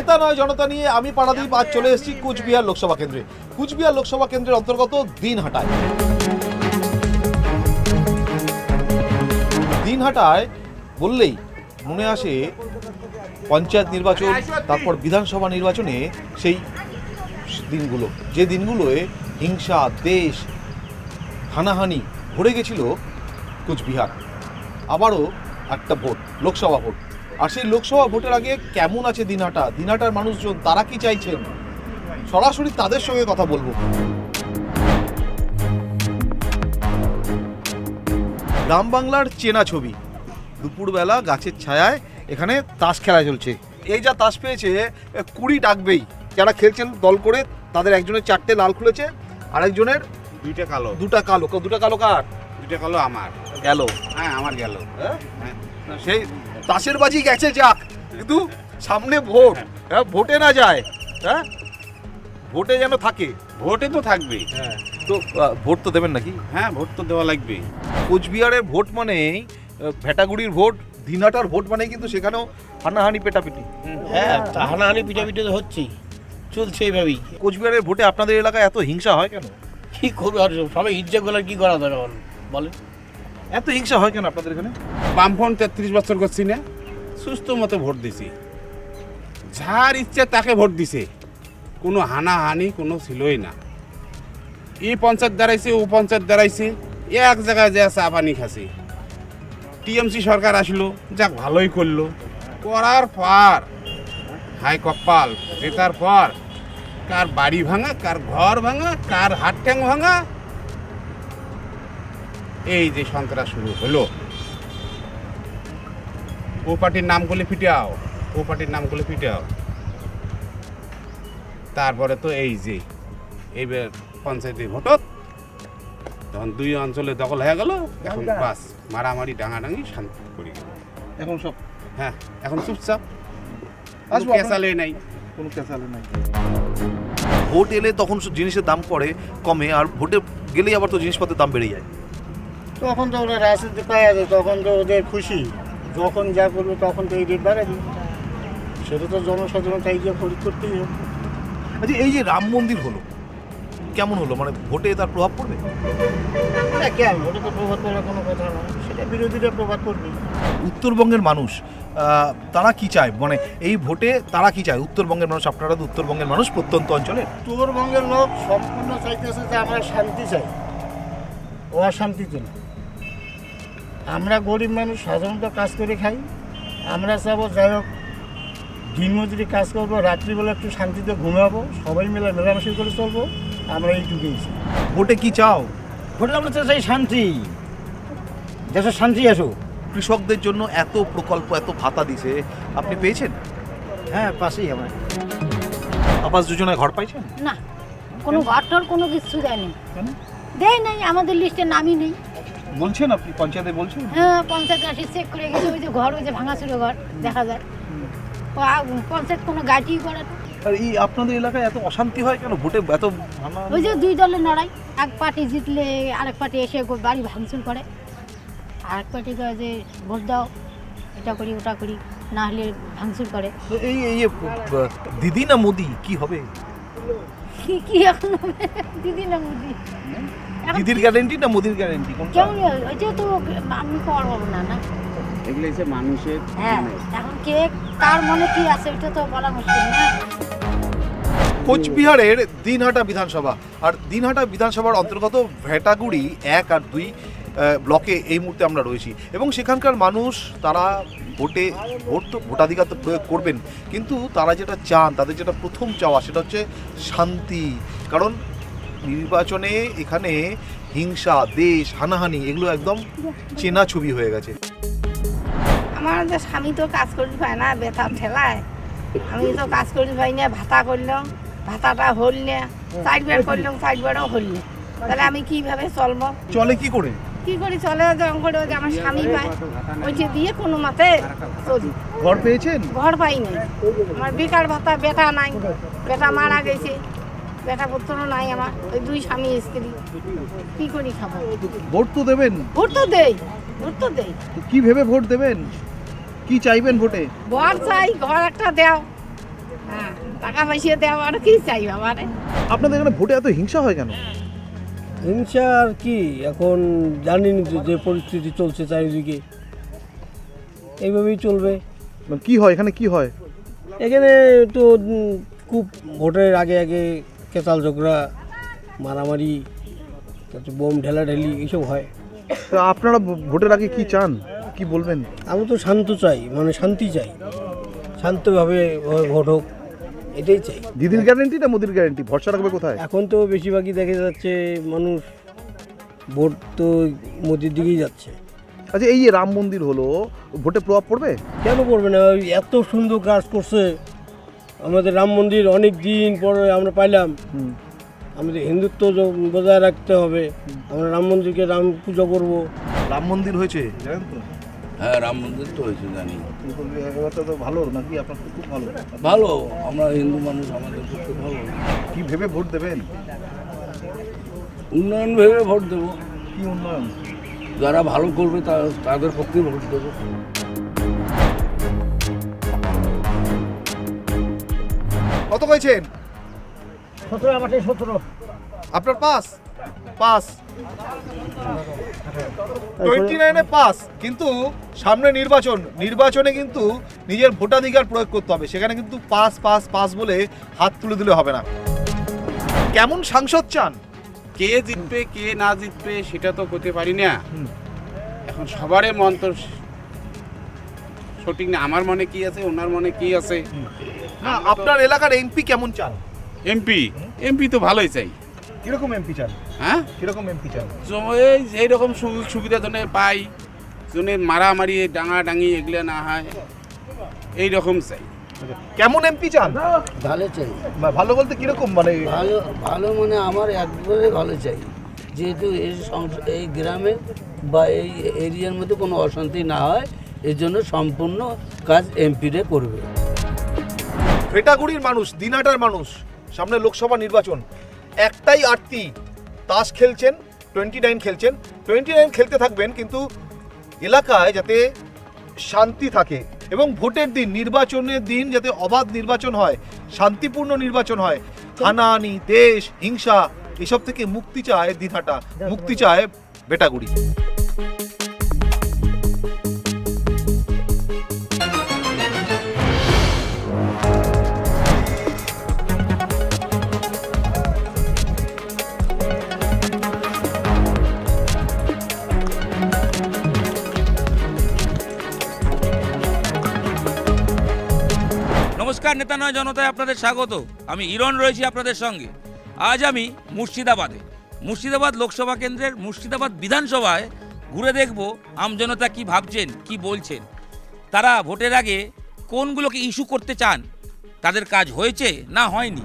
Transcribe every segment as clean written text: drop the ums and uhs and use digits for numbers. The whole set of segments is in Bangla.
নেতা নয় জনতা নিয়ে আমি পারাদীপ আজ চলে এসেছি কুচবিহার লোকসভা কেন্দ্রে। কুচবিহার লোকসভা কেন্দ্রের অন্তর্গত দিনহাটায়। দিনহাটায় বললেই মনে আসে পঞ্চায়েত নির্বাচন, তারপর বিধানসভা নির্বাচনে সেই দিনগুলো, যে দিনগুলোয় হিংসা, দেশ, হানাহানি ভরে গেছিল কুচবিহার। আবারও একটা ভোট, লোকসভা ভোট। আর সেই লোকসভা ভোটের আগে কেমন আছে দিনহাটা, দিনহাটার মানুষজন তারা কি চাইছেন, সরাসরি তাদের সঙ্গে কথা বলবো। গ্রাম বাংলার চেনা ছবি, দুপুরবেলা গাছের ছায়ায় এখানে তাস খেলা চলছে। এই যা তাস পেয়েছে 20 ডাকবেই। যারা খেলছেন দল করে, তাদের একজনের 4টে লাল খুলেছে, আরেকজনের 2টা কালো। 2টা কালো। 2টা কালো কার? 2টা কালো আমার গেল। হ্যাঁ, আমার গেল। সেই তাসের বাজি গেছে যাক, কিন্তু সামনে ভোট, ভোটে না যায়। হ্যাঁ, ভোটে যেন থাকে। ভোটে তো থাকবে। হ্যাঁ, তো ভোট তো দেবেন নাকি? হ্যাঁ, ভোট তো দেওয়া লাগবে। কোচবিহারের ভোট মানেই ভেটাগুড়ির ভোট, দিনহাটার ভোট মানেই কিন্তু সেখানেও হানাহানি পেটাপিটি। হ্যাঁ, হানাহানি পিটাপিটি তো হচ্ছেই, চলছে এইভাবেই। কোচবিহারের ভোটে আপনাদের এলাকায় এত হিংসা হয় কেন? কি করবে আর সবাই ইজ্জত গুলো কি করা দরকার বলে? এত হিংসা হয় কেন আপনাদের এখানে? বামফ্রন্ট 33 বছর করছি না, সুস্থ মতো ভোট দিছি, যার ইচ্ছে তাকে ভোট দিছে, কোনো হানাহানি কোনো ছিলই না। এই পঞ্চায়েত দাঁড়াইছে, ও পঞ্চায়েত দাঁড়াইছে, এক জায়গায় যে চা পানি খাসি। টিএমসি সরকার আসলো, যাক ভালোই করলো, করার পর হাই কপাল, জেতার পর কার বাড়ি ভাঙা, কার ঘর ভাঙা, কার হাত ট্যাং ভাঙা, এই যে সন্ত্রাস শুরু হলো। ও পার্টির নাম করলে ফিটাও, ও পার্টির নাম করলে ফিটাও। তারপরে তো এই যে এইবার পঞ্চায়েতে ভোটত তখন 2 অঞ্চলে দখল হয়ে গেল, এখন বাস মারামারি ডাঙাডাঙি শান্তি করে গেল। এখন সব, হ্যাঁ, এখন চুপচাপ, আসবো পেঁচালে নাই, কোনো পেঁচালে নাই। ভোট এলে তখন জিনিসের দাম কমে, আর ভোটে গেলেই আবার তো জিনিসপত্রের দাম বেড়ে যায়। তখন তো ওরা রাজনীতি পাওয়া যায়, তখন তো ওদের খুশি, যখন যা করবে তখন তো এই রেট বাড়াবে, সেটা তো জনসাধারণ চাই যে খরিদ করতেই হবে। আচ্ছা, এই যে রাম মন্দির হলো, কেমন হলো? মানে ভোটে তার প্রভাব পড়বে? না, কেন ওটা তো প্রভাব পড়ার কোনো কথা নয়, সেটা বিরোধীরা প্রভাব পড়বে। উত্তরবঙ্গের মানুষ তারা কি চায়, মানে এই ভোটে তারা কি চায়? উত্তরবঙ্গের মানুষ, আপনারা তো উত্তরবঙ্গের মানুষ, প্রত্যন্ত অঞ্চলে। উত্তরবঙ্গের লোক সম্পূর্ণ চাইতেছে যে আমরা শান্তি চাই, অশান্তিতে না। আমরা গরিব মানুষ, সাধারণত কাজ করে খাই, আমরা চাবো যাই হোক দিনমজুরি কাজ করবো, রাত্রিবেলা একটু শান্তিতে ঘুমাবো, সবাই মিলে মেলামেশি করে চলবো, আমরা এইটুকুই। ভোটে কি চাও? ভোটে আমরা তো চাই শান্তি, দেশের শান্তি আসুক। কৃষকদের জন্য এত প্রকল্প, এত ভাতা দিছে, আপনি পেয়েছেন? হ্যাঁ, পাশেই আমার আবাস যোজনায় ঘর পাইছেন? না, কোনো ঘরটর কোনো কিছু দেয়নি। কেন দেয় নাই, আমাদের লিস্টে নামই নেই। বলছেন আপনি, পঞ্চায়েতে বলছেন? হ্যাঁ, পঞ্চায়েত আসি চেক করে গেছে, ওই যে ঘর, ওই যে ভাঙাচুর ঘর দেখা যায়। পঞ্চায়েত কোনো গাড়ি করে না। আর এই আপনাদের এলাকায় এত অশান্তি হয় কেন ভোটে? এত ওই যে 2 দলের লড়াই, এক পার্টি জিতলে আরেক পার্টি এসে বাড়ি ভাঙচুর করে, আরেক পার্টি কয় যে ভোট দাও, এটা করি ওটা করি, না হলে ভাঙচুর করে। এই দিদি না মোদি কি হবে? কি এখন হবে? দিদি না মোদি? দিদির গ্যারেন্টি না মোদির গ্যারেন্টি? কেমন? ওইটা তো আমি পারবো না। না, এগুলো হচ্ছে মানুষের। হ্যাঁ, এখন কে কার মনে কি আছে ওইটা তো বলা মুশকিল না। কোচবিহারের দিনহাটা বিধানসভা, আর দিনহাটা বিধানসভার অন্তর্গত ভেটাগুড়ি 1 আর 2 ব্লকে এই মুহূর্তে আমরা রয়েছি। এবং সেখানকার মানুষ তারা ভোট তো ভোটাধিকার তো প্রয়োগ করবেন, কিন্তু তারা যেটা চান, তাদের যেটা প্রথম চাওয়া, সেটা হচ্ছে শান্তি। কারণ নির্বাচনে এখানে হিংসা, দেশ, হানাহানি এগুলো একদম চেনা ছবি হয়ে গেছে। আমার যে স্বামী তো কাজ করতে পায় না, বেতার ঠেলায় আমি তো কাজ করতে পাই না। ভাতা করলাম, ভাতাটা হল না, 4 বার করলাম, 4 বারও হল না, তাহলে আমি কিভাবে চলবো? চলে কি করে? কি করি চলে? যখন করে যে আমার স্বামী পায়, ওইটা দিয়ে কোনো মতে চলি। ঘর পেয়েছেন? ঘর পাইনি, আমার বেকার ভাতা, বেটা নাই, বেটা মারা গেছে, বেটা পুত্র নাই আমার, ওই 2 স্বামী স্ত্রী, কি করি খাবো? ভোট তো দেবেন? ভোট তো দেই, ভোট তো দেই। কি ভেবে ভোট দেবেন? কি চাইবেন ভোটে? ঘর চাই, ঘর একটা দাও, হ্যাঁ, টাকা পয়সা দেওয়া আর কি চাই বাবারে। আপনাদের এখানে ভোটে এত হিংসা হয় কেন? হিংসা আর কি, এখন জানিনি তো যে পরিস্থিতি চলছে চারিদিকে, এইভাবেই চলবে। মানে কি হয় এখানে, কি হয়? এখানে তো খুব ভোটের আগে আগে কেতাল ঝগড়া, মারামারি, তারপর বোম ঢেলাঢেলি এইসব হয়। তো আপনারা ভোটের আগে কি চান, কি বলবেন? আমি তো শান্ত চাই, মানে শান্তি চাই, শান্তভাবে ভোট হোক, এটাই চাই। দিদির গ্যারেন্টি না মোদির গ্যারেন্টি, ভরসা রাখবে কোথায়? এখন তো বেশিরভাগই দেখা যাচ্ছে মানুষ ভোট তো মোদির দিকেই যাচ্ছে। আচ্ছা, এই যে রাম মন্দির হলো, ভোটে প্রভাব পড়বে? কেন পড়বে না? ওই এত সুন্দর কাজ করছে আমাদের রাম মন্দির, অনেক দিন পরে আমরা পাইলাম। আমাদের হিন্দুত্ব বজায় রাখতে হবে, আমরা রাম মন্দিরকে রাম পুজো করব। রাম মন্দির হয়েছে জানেন তো? হ্যাঁ, রাম মন্দির তো হয়েছে জানি। ব্যাপারটা তো ভালো নাকি? আপনার খুব ভালো। ভালো, আমরা হিন্দু মানুষ, আমাদের পক্ষে ভালো। কি ভেবে ভোট দেবেন? উন্নয়ন ভেবে ভোট দেবো। কি উন্নয়ন? যারা ভালো করবে তাদের পক্ষে ভোট দেবো। কত হয়েছেন? 17 আমাদের 17। আপনার পাস? পাস 29-এ পাস, কিন্তু সামনে নির্বাচনে কিন্তু নিজের ভোটাধিকার প্রয়োগ করতে হবে। সেখানে কিন্তু পাস পাস পাস বলে হাত তুলে দিলে হবে না। কেমন সাংসদ চান? কে জিতবে কে না জিতবে সেটা তো করতে পারি না। এখন সবারই মন তো সঠিক না, আমার মনে কি আছে, ওনার মনে কি আছে। না, আপনার এলাকার এমপি কেমন চান? এমপি তো ভালোই চাই। কিরকম এমপি চান? হ্যাঁ, কিরকম এমপি চান? এইরকম সুবিধা জন্য পাই, জনের মারামারি ডাঙাডাঙি এগুলো না হয়, এইরকম চাই। কেমন এমপি চান? ভালো চাই। ভালো বলতে কিরকম? মানে ভালো ভালো মানে আমার একবারে ভালো চাই, যেহেতু এই গ্রামে বা এই এরিয়ার মধ্যে কোনো অশান্তি না হয়, এর জন্য সম্পূর্ণ কাজ এমপিরে করবে। ভেটাগুড়ির মানুষ, দিনাটার মানুষ, সামনে লোকসভা নির্বাচন, একটাই আরতি, তাস খেলছেন, 29 খেলছেন, 29 খেলতে থাকবেন, কিন্তু এলাকায় যাতে শান্তি থাকে এবং ভোটের দিন, নির্বাচনের দিন যাতে অবাধ নির্বাচন হয়, শান্তিপূর্ণ নির্বাচন হয়, হানাহানি, দেশ, হিংসা এসব থেকে মুক্তি চায় দিনহাটা, মুক্তি চায় ভেটাগুড়ি। নমস্কার, নেতা নয় জনতায় আপনাদের স্বাগত। আমি হিরণ রয়েছি আপনাদের সঙ্গে। আজ আমি মুর্শিদাবাদ লোকসভা কেন্দ্রের মুর্শিদাবাদ বিধানসভায় ঘুরে দেখব আমজনতা কি ভাবছেন, কি বলছেন, তারা ভোটের আগে কোনগুলোকে ইস্যু করতে চান, তাদের কাজ হয়েছে না হয়নি।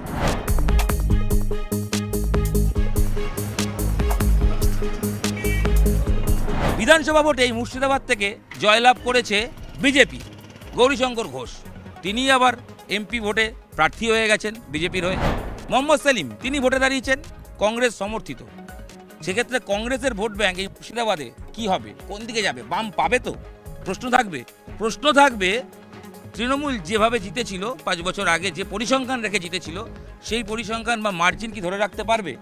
বিধানসভা ভোটে এই মুর্শিদাবাদ থেকে জয়লাভ করেছে বিজেপি, গৌরীশঙ্কর ঘোষ। তিনি আবার এমপি ভোটে প্রার্থী হয়ে গেছেন বিজেপির হয়ে। মোহাম্মদ সেলিম, তিনি ভোটে দাঁড়িয়েছেন কংগ্রেস সমর্থিত। সেক্ষেত্রে কংগ্রেসের ভোট ব্যাংক এই মুর্শিদাবাদে কি হবে, কোন দিকে যাবে, বাম পাবে তো? প্রশ্ন থাকবে তৃণমূল যেভাবে জিতেছিল 5 বছর আগে, যে পরিসংখ্যান রেখে জিতেছিল, সেই পরিসংখ্যান বা মার্জিন কি ধরে রাখতে পারবে?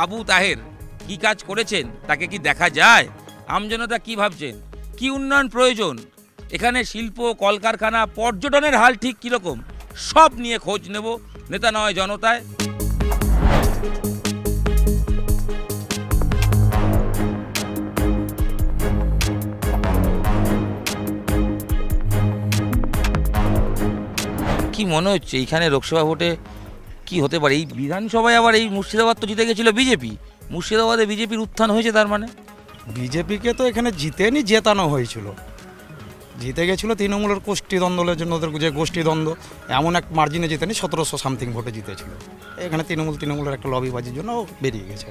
আবু তাহের কি কাজ করেছেন, তাকে কি দেখা যায়? আমজনতা কি ভাবছেন, কি উন্নয়ন প্রয়োজন, এখানে শিল্প, কলকারখানা, পর্যটনের হাল ঠিক কীরকম, সব নিয়ে খোঁজ নেব নেতা নয় জনতায়। কি মনে হচ্ছে এইখানে লোকসভা ভোটে কি হতে পারে? এই বিধানসভায় আবার এই মুর্শিদাবাদ তো জিতে গেছিল বিজেপি, মুর্শিদাবাদে বিজেপির উত্থান হয়েছে, তার মানে বিজেপিকে তো এখানে জিতেনি, জেতানো হয়েছিল। জিতে গেছিলো তৃণমূলের গোষ্ঠীদ্বন্দ্বের জন্য, ওদের যে গোষ্ঠীদ্বন্দ্ব, এমন এক মার্জিনে জিতেনি, 1700 সামথিং ভোটে জিতেছিল। এখানে তৃণমূলের একটা লবিবাজির জন্য বেরিয়ে গেছে।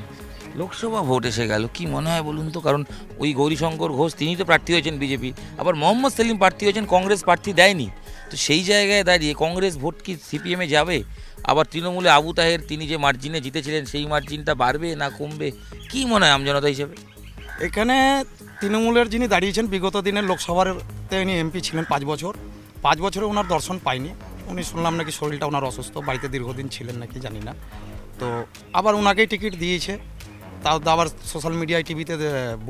লোকসভা ভোট এসে গেল, কি মনে হয় বলুন তো? কারণ ওই গৌরীশঙ্কর ঘোষ তিনি তো প্রার্থী হয়েছেন বিজেপি, আবার মোহাম্মদ সেলিম প্রার্থী হয়েছেন, কংগ্রেস প্রার্থী দেয়নি। তো সেই জায়গায় দাঁড়িয়ে কংগ্রেস ভোট কি সিপিএমে যাবে? আবার তৃণমূলে আবু তাহের তিনি যে মার্জিনে জিতেছিলেন, সেই মার্জিনটা বাড়বে না কমবে, কি মনে হয় আমজনতা হিসেবে? এখানে তৃণমূলের যিনি দাঁড়িয়েছেন, বিগত দিনের লোকসভার তিনি এমপি ছিলেন 5 বছর, 5 বছরে ওনার দর্শন পায়নি। উনি শুনলাম নাকি শরীরটা ওনার অসুস্থ, বাড়িতে দীর্ঘদিন ছিলেন নাকি জানি না। তো আবার ওনাকেই টিকিট দিয়েছে। তাও আবার সোশ্যাল মিডিয়ায় টিভিতে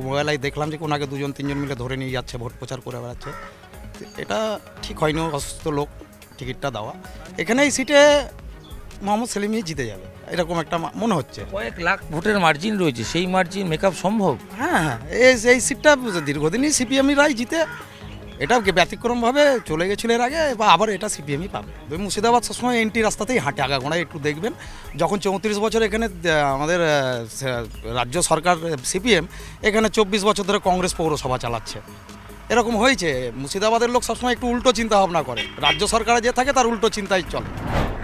মোবাইলে দেখলাম যে ওনাকে 2-3 জন মিলে ধরে নিয়ে যাচ্ছে, ভোট প্রচার করে বেড়াচ্ছে। এটা ঠিক হয়নি, অসুস্থ লোক টিকিটটা দেওয়া। এখানে এই সিটে মোহাম্মদ সেলিমই জিতে যাবে এরকম একটা মনে হচ্ছে। কয়েক লাখ ভোটের মার্জিন রয়েছে, সেই মার্জিন মেকআপ সম্ভব? হ্যাঁ হ্যাঁ, এই সিটটা দীর্ঘদিনই সিপিএমই জিতে, এটা ব্যতিক্রমভাবে চলে গেছিল এর আগে, বা আবার এটা সিপিএমই পাবে। মুর্শিদাবাদ সবসময় এনটি রাস্তাতেই হাঁটে, আগাগোড়ায় একটু দেখবেন। যখন 34 বছর এখানে আমাদের রাজ্য সরকার সিপিএম, এখানে 24 বছর ধরে কংগ্রেস পৌরসভা চালাচ্ছে। এরকম হয়েছে, মুর্শিদাবাদের লোক সবসময় একটু উল্টো চিন্তা ভাবনা করে, রাজ্য সরকারে যে থাকে তার উল্টো চিন্তাই চলে।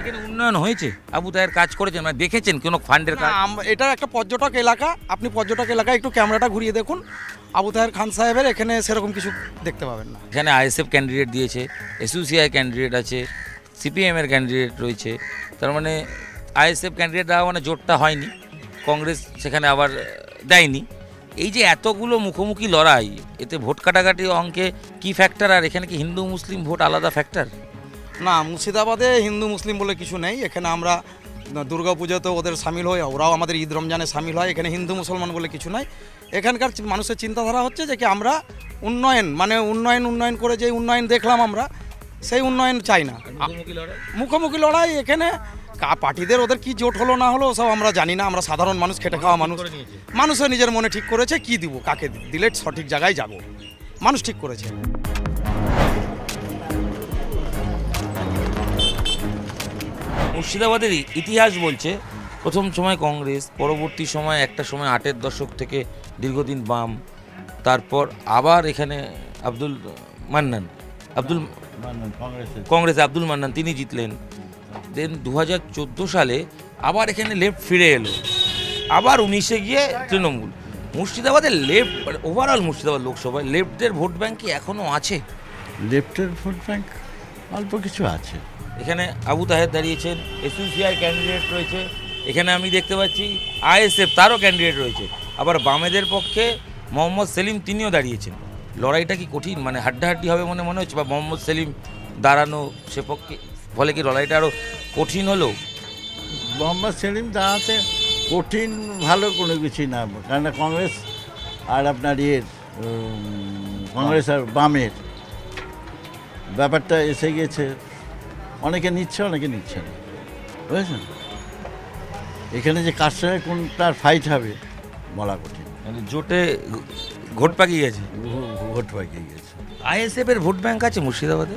এখানে উন্নয়ন হয়েছে? আবু তাহের কাজ করেছেন, মানে দেখেছেন কোনো ফান্ডের কাজ? এটা একটা পর্যটক এলাকা, আপনি পর্যটক এলাকায় একটু ক্যামেরাটা ঘুরিয়ে দেখুন, আবু তাহের খান সাহেবের এখানে সেরকম কিছু দেখতে পাবেন না। এখানে আইএসএফ ক্যান্ডিডেট দিয়েছে, এসইউসিআই ক্যান্ডিডেট আছে, সিপিএমের ক্যান্ডিডেট রয়েছে। তার মানে আইএসএফ ক্যান্ডিডেট দেওয়া মানে জোটটা হয়নি, কংগ্রেস সেখানে আবার দেয়নি। এই যে এতগুলো মুখোমুখি লড়াই, এতে ভোট কাটাকাটি অঙ্কে কি ফ্যাক্টর? আর এখানে কি হিন্দু মুসলিম ভোট আলাদা ফ্যাক্টর? না, মুর্শিদাবাদে হিন্দু মুসলিম বলে কিছু নেই। এখানে আমরা দুর্গা পুজোতে ওদের সামিল হই, ওরাও আমাদের ঈদ রমজানে সামিল হয়। এখানে হিন্দু মুসলমান বলে কিছু নয়। এখানকার মানুষের চিন্তাধারা হচ্ছে যে কি আমরা উন্নয়ন, মানে উন্নয়ন করে যে উন্নয়ন দেখলাম আমরা, সেই উন্নয়ন চাই না। মুখোমুখি লড়াই এখানে পার্টিদের ওদের কি জোট হলো না হলো সব আমরা জানি না। আমরা সাধারণ মানুষ, খেটে খাওয়া মানুষ, মানুষের নিজের মনে ঠিক করেছে কি দিব, কাকে দিলে সঠিক জায়গায় যাব, মানুষ ঠিক করেছে। মুর্শিদাবাদের ইতিহাস বলছে প্রথম সময় কংগ্রেস, পরবর্তী সময় একটা সময় 8-এর দশক থেকে দীর্ঘদিন বাম, তারপর আবার এখানে কংগ্রেসে আব্দুল মান্নান তিনি জিতলেন। দেন 2014 সালে আবার এখানে লেফট ফিরে এলো, আবার 19-এ গিয়ে তৃণমূল। মুর্শিদাবাদের লেফট, ওভারঅল মুর্শিদাবাদ লোকসভায় লেফটের ভোট ব্যাংক কি এখনও আছে? লেফটের ভোট ব্যাংক অল্প কিছু আছে। এখানে আবু তাহের দাঁড়িয়েছেন, এসইউসিআই ক্যান্ডিডেট রয়েছে, এখানে আমি দেখতে পাচ্ছি আইএসএফ তারও ক্যান্ডিডেট রয়েছে, আবার বামেদের পক্ষে মোহাম্মদ সেলিম তিনিও দাঁড়িয়েছেন। লড়াইটা কি কঠিন, মানে হাড্ডাহাড্ডি হবে মনে হচ্ছে, বা মোহাম্মদ সেলিম দাঁড়ানো সে পক্ষে, ফলে কি লড়াইটা আরও কঠিন হলো? মোহাম্মদ সেলিম দাঁড়াতে কঠিন ভালো কোনো কিছুই না, কারণ কংগ্রেস আর আপনার কংগ্রেস আর বামের ব্যাপারটা এসে গেছে, অনেকে নিচ্ছে অনেকে নিচ্ছে না, বুঝেছেন? এখানে যে কার সঙ্গে কোনটার ফাইট হবে বলা কঠিন। মানে জোটে ভোট পাকিয়ে গেছে, ভোট পাকিয়ে গেছে। আইএসএফ এর ভোট ব্যাংক আছে মুর্শিদাবাদে?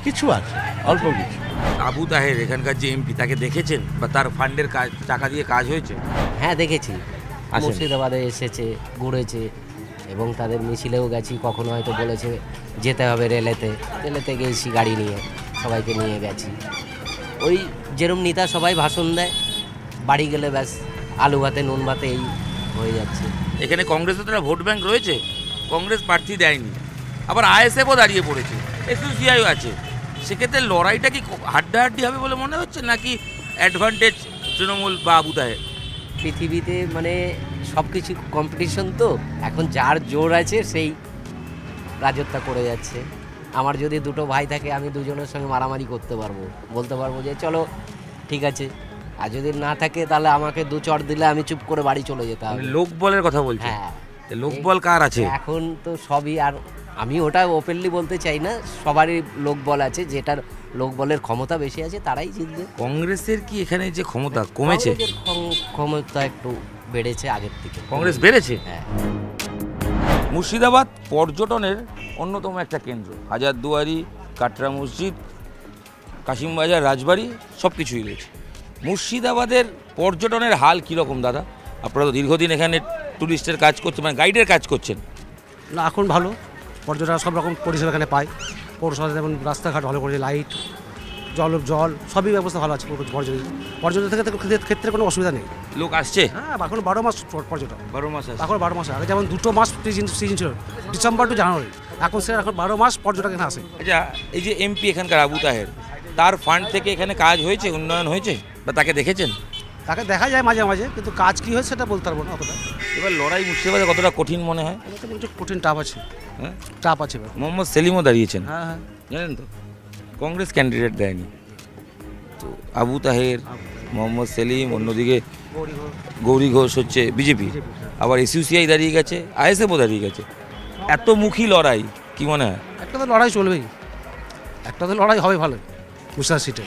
কিছু আছে, অল্প কিছু। আবু তাহের এখানকার যে এমপি, তাকে দেখেছেন বা তার ফান্ডের কাজ, টাকা দিয়ে কাজ হয়েছে? হ্যাঁ দেখেছি, মুর্শিদাবাদে এসেছে, ঘুরেছে, এবং তাদের মিছিলেও গেছি। কখনো হয়তো বলেছে যেতে হবে রেলেতে গেছি গাড়ি নিয়ে, সবাইকে নিয়ে গেছি। ওই যেরম নেতা সবাই ভাষণ দেয়, বাড়ি গেলে ব্যাস আলু ভাতে নুন ভাতে এই হয়ে যাচ্ছে। এখানে কংগ্রেসের তো একটা ভোট ব্যাংক রয়েছে, কংগ্রেস প্রার্থী দেয়নি, আবার আইএসএফও দাঁড়িয়ে পড়েছে, এসইউসিআইও আছে। সেক্ষেত্রে লড়াইটা কি হাড্ডাহাড্ডি হবে বলে মনে হচ্ছে, নাকি অ্যাডভান্টেজ তৃণমূল বা আবু তাহের? পৃথিবীতে মানে সব কিছু কম্পিটিশন, তো এখন যার জোর আছে সেই রাজত্ব করে যাচ্ছে। আমার যদি দুটো ভাই থাকে, আমি দুজনের সঙ্গে মারামারি করতে পারবো, বলতে পারবো যে চলো ঠিক আছে। আর যদি না থাকে তাহলে আমাকে দু চড় দিলে আমি চুপ করে বাড়ি চলে যেতে হবে। লোকবলের কথা বলছি। হ্যাঁ, লোকবল কার আছে এখন? তো সবই, আর আমি ওটা ওপেনলি বলতে চাই না, সবারই লোকবল আছে, যেটার লোকবলের ক্ষমতা বেশি আছে তারাই জিতবে। কংগ্রেসের কি এখানে যে ক্ষমতা কমেছে? ক্ষমতা একটু বেড়েছে আগের থেকে। কংগ্রেস বেড়েছে? হ্যাঁ। মুর্শিদাবাদ পর্যটনের অন্যতম একটা কেন্দ্র, হাজারদুয়ারি, কাটরা মসজিদ, কাশিমবাজার, রাজবাড়ি সব কিছুই রয়েছে। মুর্শিদাবাদের পর্যটনের হাল কীরকম দাদা? আপনারা তো দীর্ঘদিন এখানে ট্যুরিস্টের কাজ করছেন, মানে গাইডের কাজ করছেন। না, এখন ভালো, পর্যটন সব রকম পরিষেবা এখানে পায়। পৌরসভা যেমন রাস্তাঘাট ভালো করেছে, লাইট, জল সবই ব্যবস্থা ভালো আছে। পর্যটনের ক্ষেত্রে কোনো অসুবিধা নেই, লোক আসছে। হ্যাঁ, এখন 12 মাস পর্যটন, 12 মাস আছে। এখন 12 মাস, আগে যেমন 2 মাস সিজন ছিল, ডিসেম্বর টু জানুয়ারি, এখন 12 মাস পর্যটক এখানে আসে। আচ্ছা, এই যে এমপি এখানকার আবু তাহের, তার ফান্ড থেকে এখানে কাজ হয়েছে, উন্নয়ন হয়েছে, বা তাকে দেখেছেন? তাকে দেখা যায় মাঝে মাঝে, কিন্তু কাজ কী হয় সেটা বলতে পারবো না অতটা। এবার লড়াই মুর্শিদাবাদে কতটা কঠিন মনে হয়? কঠিন, টাফ আছে। হ্যাঁ, টাফ আছে। মোহাম্মদ সেলিমও দাঁড়িয়েছেন। হ্যাঁ হ্যাঁ, জানেন তো, কংগ্রেস ক্যান্ডিডেট দেয়নি, তো আবু তাহের, মোহাম্মদ সেলিম, অন্যদিকে গৌরী ঘোষ হচ্ছে বিজেপি, আবার এসইউসিআই দাঁড়িয়ে গেছে, আইএসএফও দাঁড়িয়ে গেছে। এত মুখী লড়াই, কি মনে হয়? একটা তো লড়াই চলবেই, একটা তো লড়াই হবে ভালো মুর্শিদাবাদ সিটে।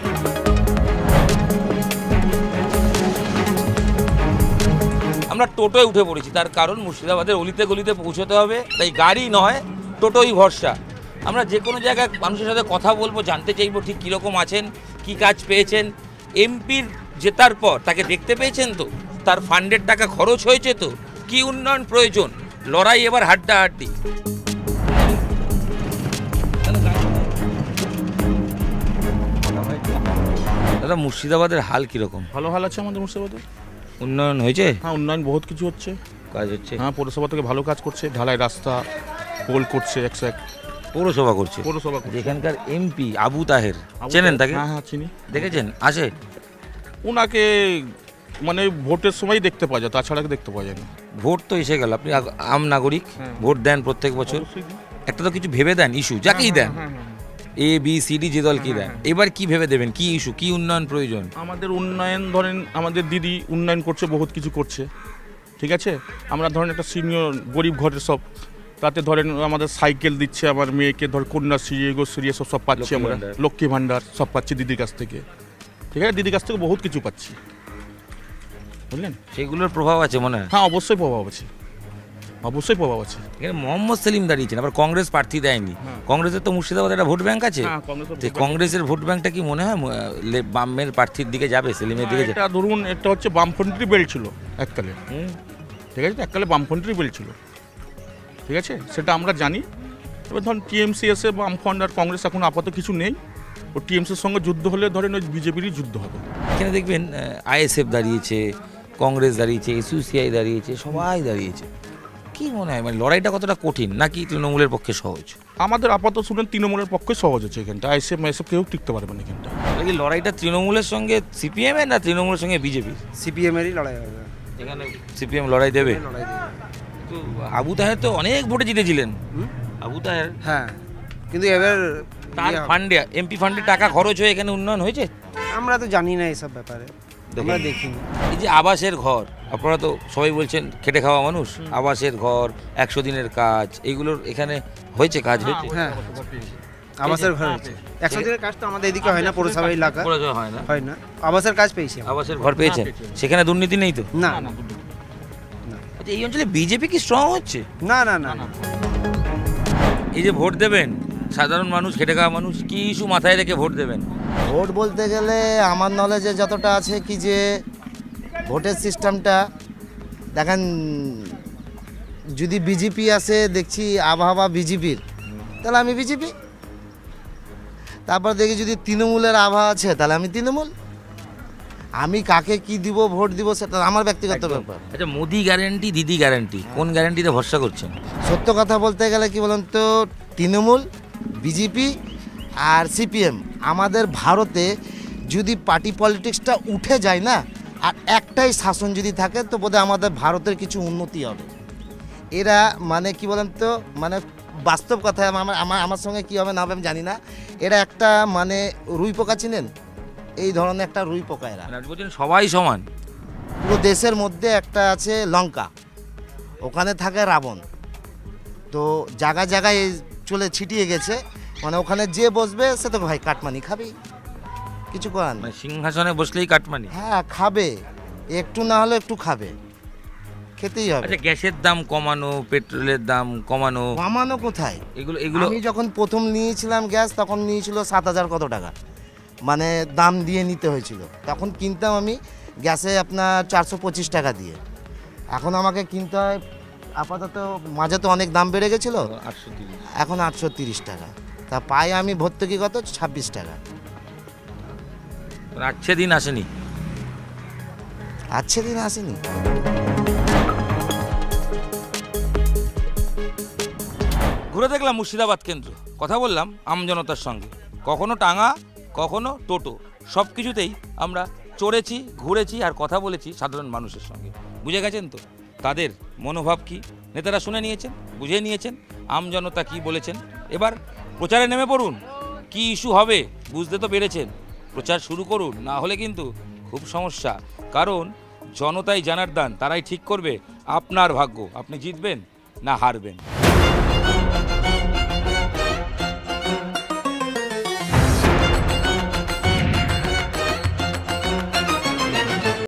আমরা টোটোয় উঠে পড়েছি, তার কারণ মুর্শিদাবাদের অলিতে গলিতে পৌঁছতে হবে, তাই গাড়ি নয় টোটোই ভরসা। আমরা যে কোনো জায়গায় মানুষের সাথে কথা বলবো, জানতে চাইবো ঠিক কীরকম আছেন, কি কাজ পেয়েছেন। এমপির জেতার পর তাকে দেখতে পেয়েছেন তো, তার ফান্ডের টাকা খরচ হয়েছে তো, কি উন্নয়ন প্রয়োজন, লড়াই এবার হাড্ডাহাড্ডি। দাদা মুর্শিদাবাদের হাল কীরকম? ভালো হাল আছে আমাদের মুর্শিদাবাদের। উন্নয়ন হয়েছে? হ্যাঁ, উন্নয়ন বহুত কিছু হচ্ছে, কাজ হচ্ছে। হ্যাঁ, পৌরসভা থেকে ভালো কাজ করছে, ঢালাই রাস্তা, পোল করছে, পৌরসভা করছে। পৌরসভা যেখানকার এমপি আবু তাহের, চেনেন তাকে? হ্যাঁ হ্যাঁ চিনি। দেখেছেন আসে? ওনাকে মানে ভোটের সময় দেখতে পাওয়া যায়, তাছাড়া দেখতে পাওয়া যায় না। ভোট তো এসে গেল, আপনি আম নাগরিক, ভোট দেন প্রত্যেক বছর, একটা তো কিছু ভেবে দেন ইস্যু, যাকেই দেন এ বি সি ডি যে দল কি দেন, এবার কি ভেবে দেবেন, কি ইস্যু, কি উন্নয়ন প্রয়োজন? আমাদের উন্নয়ন ধরেন, আমাদের দিদি উন্নয়ন করছে, বহুত কিছু করছে, ঠিক আছে। আমরা ধরেন একটা সিনিয়র গরিব ঘরের সব, তাতে ধরেন আমাদের সাইকেল দিচ্ছে, আমার মেয়েকে ধর কন্যাশ্রী, এগোশ্রী এসব সব পাচ্ছি আমরা, লক্ষ্মী ভাণ্ডার সব পাচ্ছি দিদির কাছ থেকে, ঠিক আছে। দিদির কাছ থেকে বহুত কিছু পাচ্ছি, বুঝলেন। সেগুলোর প্রভাব আছে মনে হয়? হ্যাঁ অবশ্যই প্রভাব আছে, অবশ্যই প্রভাব আছে। এখানে মোহাম্মদ সেলিম দাঁড়িয়েছেন, আবার কংগ্রেস প্রার্থী দেয়নি। কংগ্রেসের তো মুর্শিদাবাদে একটা ভোট ব্যাংক আছে, কংগ্রেসের ভোট ব্যাংকটা কি মনে হয় বামের প্রার্থীর দিকে যাবে, সেলিমের দিকে? এটা ধরুন, এটা হচ্ছে বামফ্রন্টেরই বেল্ট ছিল এককালে, ঠিক আছে, এককালে বামফ্রন্টেরই বেল্ট ছিল, ঠিক আছে, সেটা আমরা জানি। এবার ধরুন টিএমসি এসে বামফ্রন্ট আর কংগ্রেস এখন আপাতত কিছু নেই, ও টিএমসির সঙ্গে যুদ্ধ হলে ধরেন ওই বিজেপিরই যুদ্ধ হবে। এখানে দেখবেন আইএসএফ দাঁড়িয়েছে, কংগ্রেস দাঁড়িয়েছে, এসইউসিআই দাঁড়িয়েছে, সবাই দাঁড়িয়েছে। কি মনে হয়, মানে লড়াইটা কতটা কঠিন, নাকি তৃণমূলের পক্ষে সহজ? আমাদের আপাতত শুনেন তৃণমূলের পক্ষে সহজ হচ্ছে এখানটা, আইএসএফ কেউ টিকতে পারবে না এখানটা। এই লড়াইটা তৃণমূলের সঙ্গে সিপিএম এর না তৃণমূলের সঙ্গে বিজেপি? সিপিএমেরই লড়াই হবে এখানে, সিপিএম লড়াই দেবে। তো আবু তাহের তো অনেক ভোটে জিতেছিলেন, আবু তাহের। হ্যাঁ, কিন্তু এবার তার ফান্ডে, এমপি ফান্ডে টাকা খরচ হয়ে এখানে উন্নয়ন হয়েছে? আমরা তো জানি না এসব ব্যাপারে, আমরা দেখিনি। এই যে আবাসের ঘর, আপনারা তো সবাই বলছেন খেটে খাওয়া মানুষ, আবাসের ঘর, 100 দিনের কাজ, এইগুলোর এখানে হয়েছে, কাজ হয়েছে? হ্যাঁ, আবাসের ঘর হয়েছে। 100 দিনের কাজ তো আমাদের এদিকে হয় না, পৌরসভা এলাকা হয় না। আবাসের কাজ পেয়েছি, আবাসের ঘর পেয়েছেন, সেখানে দুর্নীতি নেই তো? না। আচ্ছা, এই অঞ্চলে বিজেপি কি স্ট্রং হচ্ছে? না না না। এই যে ভোট দেবেন, সাধারণ মানুষ, খেটে খাওয়া মানুষ, কি ইস্যু মাথায় রেখে ভোট দেবেন? ভোট বলতে গেলে আমার নলেজে যতটা আছে কি যে ভোটের সিস্টেমটা দেখেন, যদি বিজেপি আসে, দেখছি আবহাওয়া বিজেপির, তাহলে আমি বিজেপি। তারপর দেখি যদি তৃণমূলের আবহাওয়া আছে, তাহলে আমি তৃণমূল। আমি কাকে কি দিব, ভোট দিব, সেটা আমার ব্যক্তিগত ব্যাপার। আচ্ছা, মোদি গ্যারান্টি, দিদি গ্যারান্টি, কোন গ্যারান্টিতে ভরসা করছেন? সত্য কথা বলতে গেলে কি বলেন তো, তৃণমূল, বিজেপি আর সিপিএম। আমাদের ভারতে যদি পার্টি পলিটিক্সটা উঠে যায় না, আর একটাই শাসন যদি থাকে, তো বোধহয় আমাদের ভারতের কিছু উন্নতি হবে। এরা মানে কি বলেন তো, মানে বাস্তব কথা, আমার সঙ্গে কী হবে না হবে আমি জানি না। এরা একটা মানে রুই পোকা চিনেন, এই ধরনের একটা রুই পোকা এরা। বলছেন সবাই সমান? পুরো দেশের মধ্যে একটা আছে লঙ্কা, ওখানে থাকে রাবণ, তো জায়গায় জায়গায় চলে ছিটিয়ে গেছে, মানে ওখানে যে বসবে সে তো ভাই কাটমানি খাবেই, কিছু করার না। সিংহাসনে বসলেই কাটমানি? হ্যাঁ, খাবে, একটু না হলে একটু খাবে, খেতেই হবে। আচ্ছা, গ্যাসের দাম কমানো, পেট্রোলের দাম কমানো, কমানো কোথায়? এগুলো আমি যখন প্রথম নিয়েছিলাম গ্যাস, তখন নিয়েছিল 7,000 কত টাকা, মানে দাম দিয়ে নিতে হয়েছিল। তখন কিনতাম আমি গ্যাসে আপনার 425 টাকা দিয়ে, এখন আমাকে কিনতে হয় আপাতত, মাঝে তো অনেক দাম বেড়ে গেছিলো, এখন 830 টাকা। তা পাই আমি ভর্তুকি কত, 26 টাকা। আচ্ছে দিন আসেনি? আচ্ছে দিন আসেনি। ঘুরে দেখলাম মুর্শিদাবাদ কেন্দ্র, কথা বললাম আমজনতার সঙ্গে, কখনো টাঙা, কখনো টোটো, সব কিছুতেই আমরা চড়েছি, ঘুরেছি আর কথা বলেছি সাধারণ মানুষের সঙ্গে। বুঝে গেছেন তো তাদের মনোভাব কি? নেতারা শুনে নিয়েছেন, বুঝে নিয়েছেন আমজনতা কি বলেছেন। এবার প্রচারে নেমে পড়ুন, কি ইস্যু হবে বুঝতে তো পেরেছেন। প্রচার শুরু করুন, না হলে কিন্তু খুব সমস্যা। কারণ জনতাই জনার্দন, তারাই ঠিক করবে আপনার ভাগ্য, আপনি জিতবেন না হারবেন।